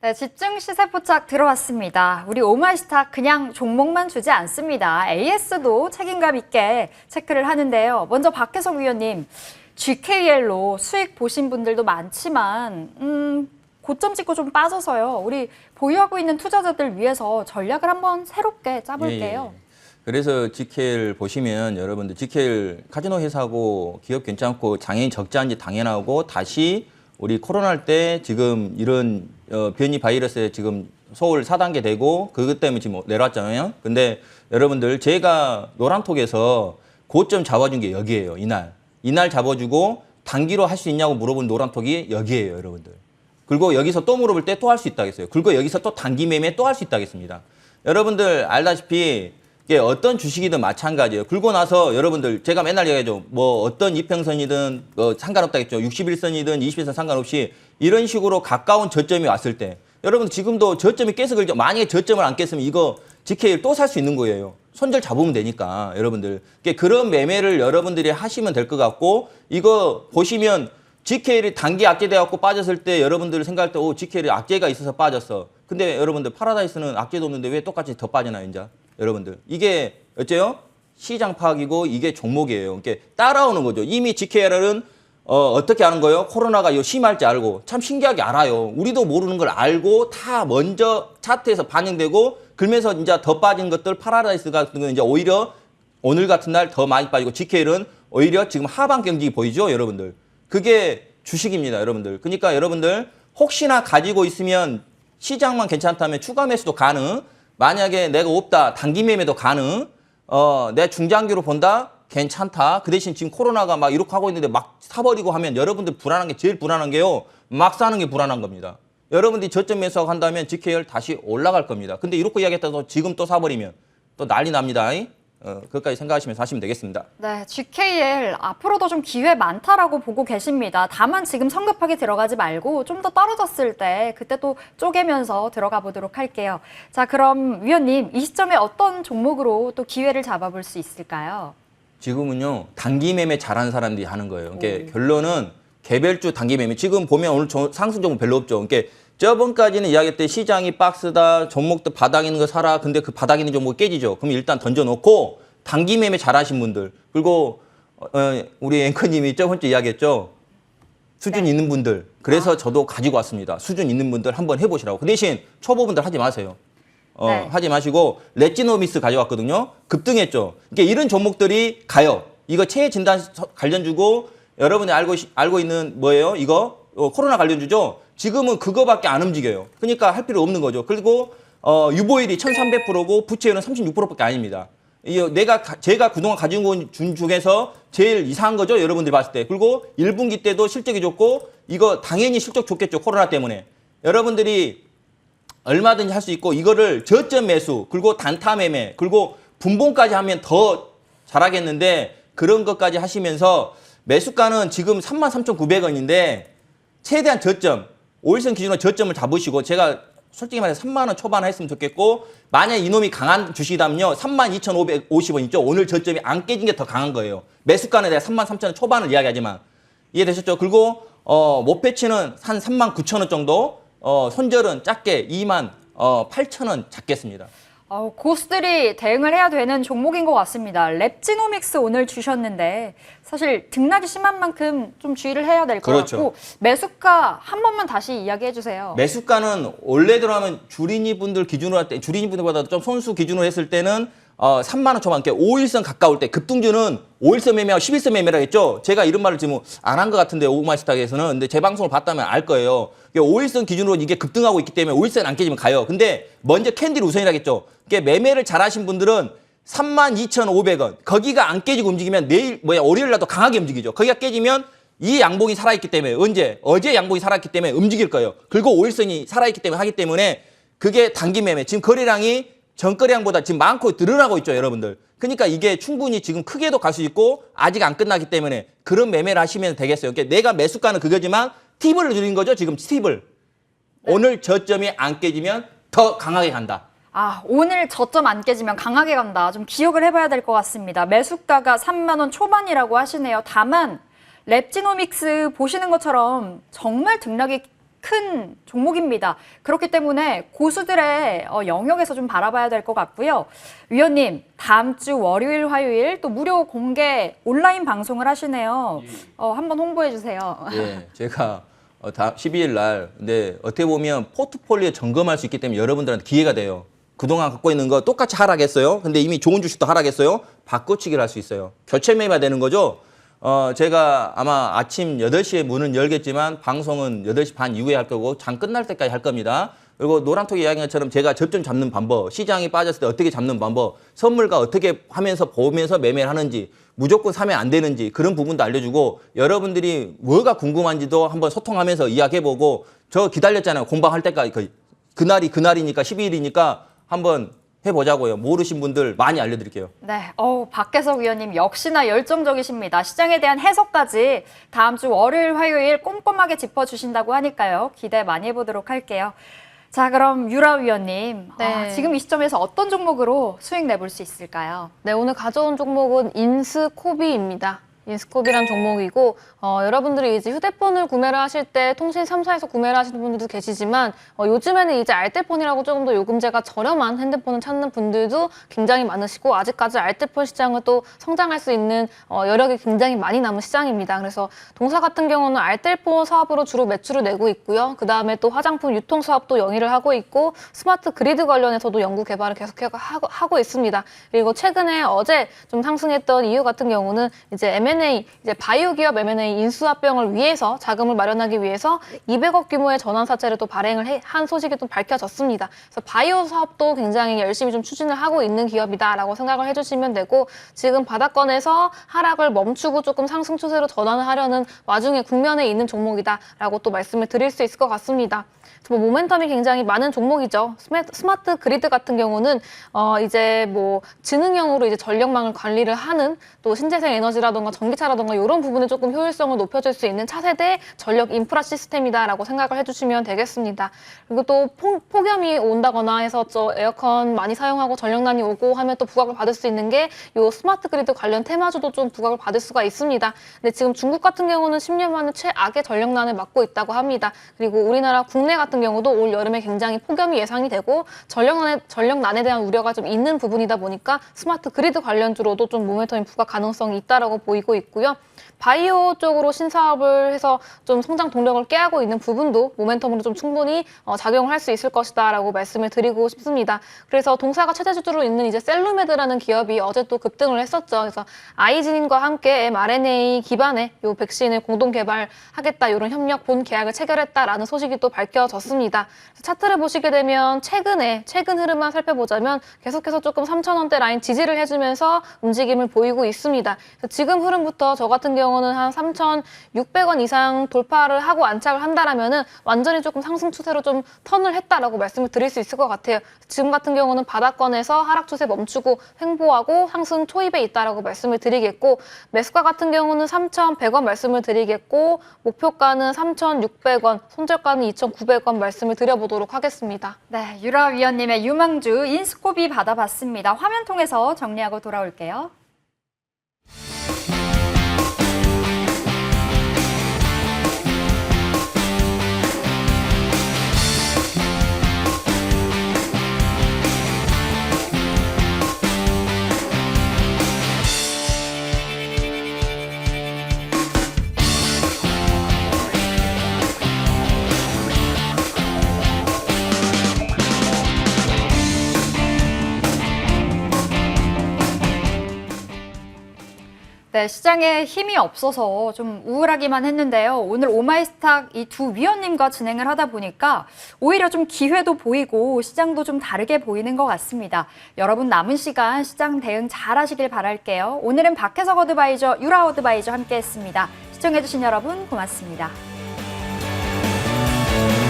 네, 집중 시세 포착 들어왔습니다. 우리 오마이스타 그냥 종목만 주지 않습니다. AS도 책임감 있게 체크를 하는데요. 먼저 박혜석 위원님, GKL로 수익 보신 분들도 많지만 고점 찍고 좀 빠져서요. 우리 보유하고 있는 투자자들 위해서 전략을 한번 새롭게 짜볼게요. 예. 그래서 GKL 보시면 여러분들 GKL 카지노 회사고 기업 괜찮고 장애인 적자인지 당연하고 다시 우리 코로나 때 지금 이런 변이 바이러스에 지금 서울 4단계 되고 그것 때문에 지금 내려왔잖아요. 근데 여러분들 제가 노란톡에서 고점 잡아준 게 여기예요. 이날 잡아주고 단기로 할 수 있냐고 물어본 노란톡이 여기예요, 여러분들. 그리고 여기서 또 물어볼 때 또 할 수 있다겠어요. 그리고 여기서 또 단기 매매 또 할 수 있다겠습니다. 여러분들 알다시피 이게 어떤 주식이든 마찬가지예요. 긁고 나서 여러분들 제가 맨날 얘기하죠. 뭐 어떤 이평선이든 상관없다겠죠. 61선이든 21선 상관없이 이런 식으로 가까운 저점이 왔을 때 여러분 지금도 저점이 깨서 그렇죠. 만약에 저점을 안 깼으면 이거 GKL 또 살 수 있는 거예요. 손절 잡으면 되니까 여러분들. 그런 매매를 여러분들이 하시면 될 것 같고 이거 보시면 GKL이 단기 악재돼 갖고 빠졌을 때 여러분들 생각할 때 GKL이 악재가 있어서 빠졌어. 근데 여러분들 파라다이스는 악재도 없는데 왜 똑같이 더 빠지나요, 이제? 여러분들. 이게 어째요? 시장 파악이고 이게 종목이에요. 이렇게 따라오는 거죠. 이미 GKL은 어떻게 하는 거예요? 코로나가 심할지 알고 참 신기하게 알아요. 우리도 모르는 걸 알고 다 먼저 차트에서 반영되고 그러면서 이제 더 빠진 것들 파라다이스 같은 건 이제 오히려 오늘 같은 날 더 많이 빠지고 GKL은 오히려 지금 하방 경직이 보이죠, 여러분들. 그게 주식입니다, 여러분들. 그러니까 여러분들 혹시나 가지고 있으면 시장만 괜찮다면 추가 매수도 가능. 만약에 내가 없다, 단기 매매도 가능. 내 중장기로 본다, 괜찮다. 그 대신 지금 코로나가 막 이렇게 하고 있는데 막 사버리고 하면 여러분들 불안한 게 제일 불안한 게요. 막 사는 게 불안한 겁니다. 여러분들이 저점 매수하고 한다면 GKL 다시 올라갈 겁니다. 근데 이렇게 이야기했다고 지금 또 사버리면 또 난리 납니다. 그것까지 생각하시면서 하시면 되겠습니다. 네, GKL 앞으로도 좀 기회 많다라고 보고 계십니다. 다만 지금 성급하게 들어가지 말고 좀 더 떨어졌을 때 그때 또 쪼개면서 들어가 보도록 할게요. 자, 그럼 위원님 이 시점에 어떤 종목으로 또 기회를 잡아볼 수 있을까요? 지금은요 단기 매매 잘하는 사람들이 하는 거예요. 그러니까 결론은 개별주 단기 매매. 지금 보면 오늘 상승 종목 별로 없죠. 그러니까 저번까지는 이야기했듯이 시장이 박스다, 종목도 바닥 있는 거 사라. 근데 그 바닥 있는 종목 깨지죠. 그럼 일단 던져놓고 단기 매매 잘하신 분들 그리고 우리 앵커님이 저번 주에 이야기했죠. 수준 있는 분들. 그래서 저도 가지고 왔습니다. 수준 있는 분들 한번 해보시라고. 그 대신 초보분들 하지 마세요. 하지 마시고 렛지노믹스 가져왔거든요. 급등했죠. 그러니까 이런 종목들이 가요. 이거 체해 진단 관련주고 여러분이 알고 있는 뭐예요? 이거 코로나 관련주죠. 지금은 그거밖에 안 움직여요. 그러니까 할 필요 없는 거죠. 그리고 유보율이 1300%고 부채율은 36%밖에 아닙니다. 제가 그동안 가지고 준 중에서 제일 이상한 거죠. 여러분들이 봤을 때. 그리고 1분기 때도 실적이 좋고 이거 당연히 실적 좋겠죠. 코로나 때문에. 여러분들이 얼마든지 할 수 있고 이거를 저점 매수 그리고 단타 매매 그리고 분봉까지 하면 더 잘하겠는데 그런 것까지 하시면서 매수가는 지금 33,900원인데 최대한 저점 5일선 기준으로 저점을 잡으시고 제가 솔직히 말해서 3만 원 초반 했으면 좋겠고 만약 이놈이 강한 주식이라면요 32,550원 있죠. 오늘 저점이 안 깨진 게 더 강한 거예요. 매수가는 내가 33,000원 초반을 이야기하지만 이해되셨죠? 그리고 목표치는 한 39,000원 정도 손절은 작게 28,000원 잡겠습니다. 고수들이 대응을 해야 되는 종목인 것 같습니다. 랩지노믹스 오늘 주셨는데 사실 등락이 심한 만큼 좀 주의를 해야 될 것 그렇죠. 같고 매수가 한 번만 다시 이야기해 주세요. 매수가는 원래대로 하면 주린이 분들 기준으로 할 때 주린이 분들보다 좀 손수 기준으로 했을 때는 3만 원 초반, 5일선 가까울 때 급등주는 5일선 매매하고 11선 매매라 했죠. 제가 이런 말을 지금 안 한 것 같은데 오마이스탁에서는 근데 제 방송을 봤다면 알 거예요. 5일선 기준으로 이게 급등하고 있기 때문에 5일선 안 깨지면 가요. 근데 먼저 캔들 우선이라겠죠. 매매를 잘하신 분들은 32,500원 거기가 안 깨지고 움직이면 월요일 날도 강하게 움직이죠. 거기가 깨지면 이 양봉이 살아있기 때문에 어제 양봉이 살아있기 때문에 움직일 거예요. 그리고 5일선이 살아있기 때문에 하기 때문에 그게 단기 매매. 지금 거래량이 전거래량보다 지금 많고 늘어나고 있죠, 여러분들. 그러니까 이게 충분히 지금 크게도 갈 수 있고 아직 안 끝나기 때문에 그런 매매를 하시면 되겠어요. 그러니까 내가 매수가는 그거지만 팁을 드린 거죠, 지금 팁을. 네. 오늘 저점이 안 깨지면 더 강하게 간다. 오늘 저점 안 깨지면 강하게 간다. 좀 기억을 해봐야 될 것 같습니다. 매수가가 3만 원 초반이라고 하시네요. 다만 랩지노믹스 보시는 것처럼 정말 등락이 큰 종목입니다. 그렇기 때문에 고수들의 영역에서 좀 바라봐야 될 것 같고요. 위원님, 다음 주 월요일, 화요일 또 무료 공개 온라인 방송을 하시네요. 한번 홍보해 주세요. 예, 제가 12일 날, 근데 어떻게 보면 포트폴리오 점검할 수 있기 때문에 여러분들한테 기회가 돼요. 그동안 갖고 있는 거 똑같이 하락했어요. 근데 이미 좋은 주식도 하락했어요. 바꿔치기를 할 수 있어요. 교체 매매가 되는 거죠. 제가 아마 아침 8시에 문은 열겠지만 방송은 8시 반 이후에 할 거고 장 끝날 때까지 할 겁니다. 그리고 노란톡이 이야기한 것처럼 제가 접점 잡는 방법, 시장이 빠졌을 때 어떻게 잡는 방법, 선물과 어떻게 하면서 보면서 매매를 하는지, 무조건 사면 안 되는지 그런 부분도 알려주고 여러분들이 뭐가 궁금한지도 한번 소통하면서 이야기해보고 저 기다렸잖아요. 공방할 때까지. 그날이니까 12일이니까 한번 해보자고요. 모르신 분들 많이 알려드릴게요. 네, 박혜석 위원님 역시나 열정적이십니다. 시장에 대한 해석까지 다음 주 월요일, 화요일 꼼꼼하게 짚어주신다고 하니까요. 기대 많이 해보도록 할게요. 자, 그럼 유라 위원님, 네. 지금 이 시점에서 어떤 종목으로 수익 내볼 수 있을까요? 네, 오늘 가져온 종목은 인스코비입니다. 인스코비란 종목이고 여러분들이 이제 휴대폰을 구매를 하실 때 통신 3사에서 구매를 하시는 분들도 계시지만 요즘에는 이제 알뜰폰이라고 조금 더 요금제가 저렴한 핸드폰을 찾는 분들도 굉장히 많으시고 아직까지 알뜰폰 시장은 또 성장할 수 있는 여력이 굉장히 많이 남은 시장입니다. 그래서 동사 같은 경우는 알뜰폰 사업으로 주로 매출을 내고 있고요. 그 다음에 또 화장품 유통 사업도 영위를 하고 있고 스마트 그리드 관련해서도 연구 개발을 계속하고 있습니다. 그리고 최근에 어제 좀 상승했던 이유 같은 경우는 이제 M&A, 이제 바이오 기업 M&A 인수합병을 위해서 자금을 마련하기 위해서 200억 규모의 전환 사채를 또 발행을 한 소식이 또 밝혀졌습니다. 그래서 바이오 사업도 굉장히 열심히 좀 추진을 하고 있는 기업이다라고 생각을 해주시면 되고 지금 바닥권에서 하락을 멈추고 조금 상승 추세로 전환을 하려는 와중에 국면에 있는 종목이다라고 또 말씀을 드릴 수 있을 것 같습니다. 모멘텀이 굉장히 많은 종목이죠. 스마트 그리드 같은 경우는 이제 뭐 지능형으로 이제 전력망을 관리를 하는 또 신재생 에너지라던가 전기차라던가 이런 부분에 조금 효율성을 높여줄 수 있는 차세대 전력 인프라 시스템이다라고 생각을 해주시면 되겠습니다. 그리고 또 폭염이 온다거나 해서 저 에어컨 많이 사용하고 전력난이 오고 하면 또 부각을 받을 수 있는 게 이 스마트 그리드 관련 테마주도 좀 부각을 받을 수가 있습니다. 근데 지금 중국 같은 경우는 10년 만에 최악의 전력난을 맞고 있다고 합니다. 그리고 우리나라 국내 같은 경우도 올 여름에 굉장히 폭염이 예상이 되고 전력난에 대한 우려가 좀 있는 부분이다 보니까 스마트 그리드 관련주로도 좀 모멘텀이 부각 가능성이 있다라고 보이고 있고요. 바이오 쪽으로 신사업을 해서 좀 성장 동력을 깨하고 있는 부분도 모멘텀으로 좀 충분히 작용을 할 수 있을 것이다라고 말씀을 드리고 싶습니다. 그래서 동사가 최대주주로 있는 이제 셀루메드라는 기업이 어제 또 급등을 했었죠. 그래서 아이진과 함께 mRNA 기반의 요 백신을 공동 개발하겠다 이런 협력 본 계약을 체결했다라는 소식이 또 밝혀졌습니다. 차트를 보시게 되면 최근 흐름만 살펴보자면 계속해서 조금 3,000원대 라인 지지를 해주면서 움직임을 보이고 있습니다. 지금 흐름부터 저 같은 경우는 한 3,600원 이상 돌파를 하고 안착을 한다라면은 완전히 조금 상승 추세로 좀 턴을 했다라고 말씀을 드릴 수 있을 것 같아요. 지금 같은 경우는 바닥권에서 하락 추세 멈추고 횡보하고 상승 초입에 있다라고 말씀을 드리겠고 매수가 같은 경우는 3,100원 말씀을 드리겠고 목표가는 3,600원, 손절가는 2,900원 말씀을 드려보도록 하겠습니다. 네, 유라 위원님의 유망주 인스코비 받아봤습니다. 화면 통해서 정리하고 돌아올게요. 네, 시장에 힘이 없어서 좀 우울하기만 했는데요. 오늘 오마이스탁 이 두 위원님과 진행을 하다 보니까 오히려 좀 기회도 보이고 시장도 좀 다르게 보이는 것 같습니다. 여러분 남은 시간 시장 대응 잘 하시길 바랄게요. 오늘은 박혜석 어드바이저, 유라 어드바이저 함께했습니다. 시청해주신 여러분 고맙습니다.